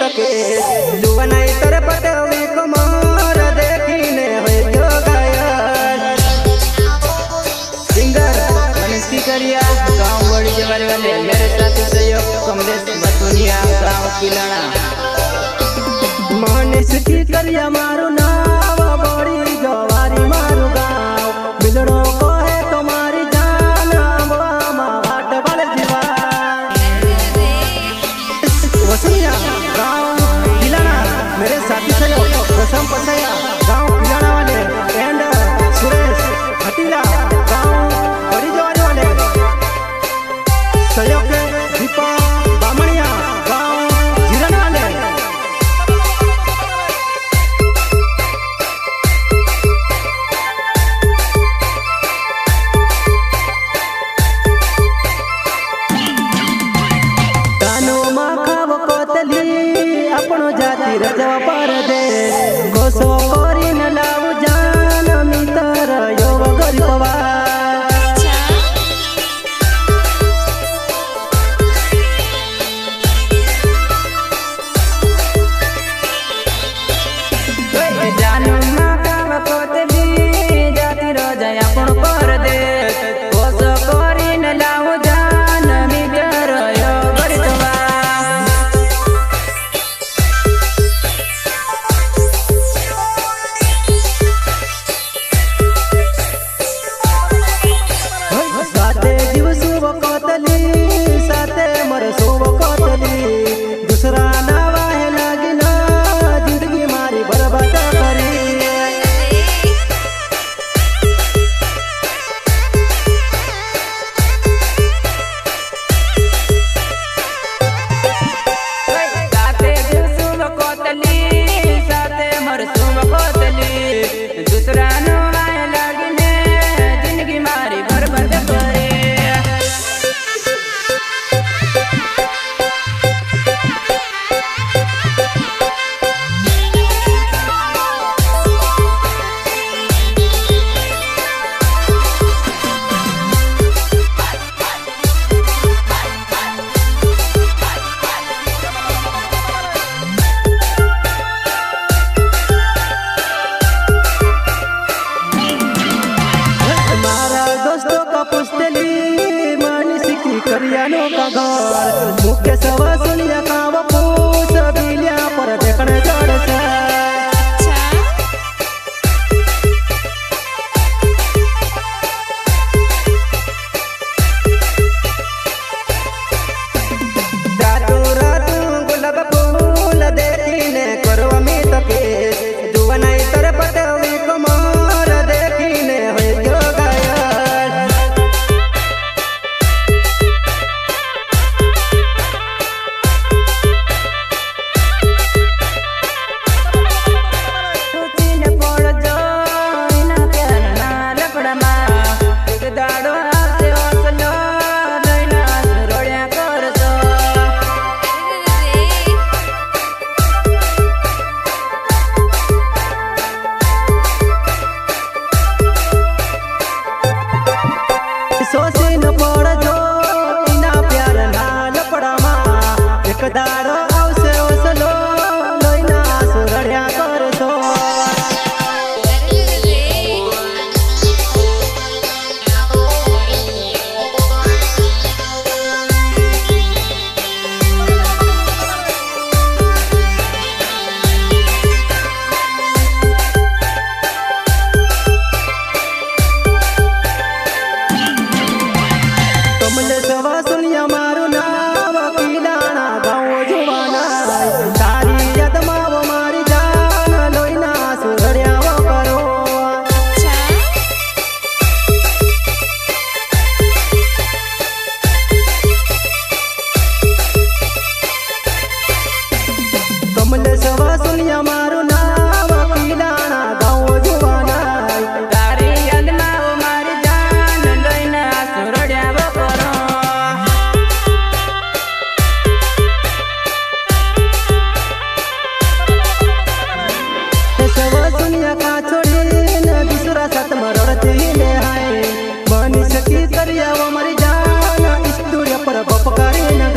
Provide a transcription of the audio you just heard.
तके जुवनाई तर पटवी कुमार देखीने होय जो गायन सिंगर गणेश की करिया गांव बड़ी जवारी वाले मेरे साथी सहयोग कमलेश बतुनिया गांव किलाना मनीष की करिया मारू नाव बड़ी जवारी मारू गांव बिलड़ो को है तुम्हारी जान मामा वाट बल जीवा वसुनिया गांव किलाना मेरे साथी सहयोग रसम पसैया गांव किलाना वाले एंड सुरेश हटीला गांव बड़ी जवारी वाले सहयोग दीपा बामणिया गांव जिरना वाले अपनो जाति रजवा पर दे गोसो कोरी न लाऊ जान मितर योग गरीबवा जानू माकाव कोतली जाति रजा अपन पर दे गोसो कोरी न लाऊ जान मितर योग गरीबवा दूसरा नावा है लागिना जिंदगी मारी बर्बाद करी साथे दिवसुव कोतली साथे मरसुव कोतली दूसरा नावा है लागिने जिंदगी मारी बर्बाद करी करियानो का घर मुख्य सवा सुनिया काव पूछ बिलिया पर देखने जड़ से रातू रातू गुलाब फूल देखीने करवा मी तके जुवनाई तर पटवी कुमार देखीने होय जो गायन सोसी न पड़ जो इना प्यार ना लपड़ा मा एक दाड़ो आवसे ओसलो लोइना सुरड़िया कर दो सुनिया मारू नाव किलाना गाँव जुवाना तारी याद माव मारी जान लोइना सुरड़िया करो कमले सवा सुनिया मारू नाव किलाना गाँव जुवाना तारी याद माव मारी जान लोइना सुरड़िया करो दुनिया का छोड़ी न दूसरा साथ मरड़ती ले हाय मनीष की करिया वो मरी जान स्टूडियो पर बपकारी न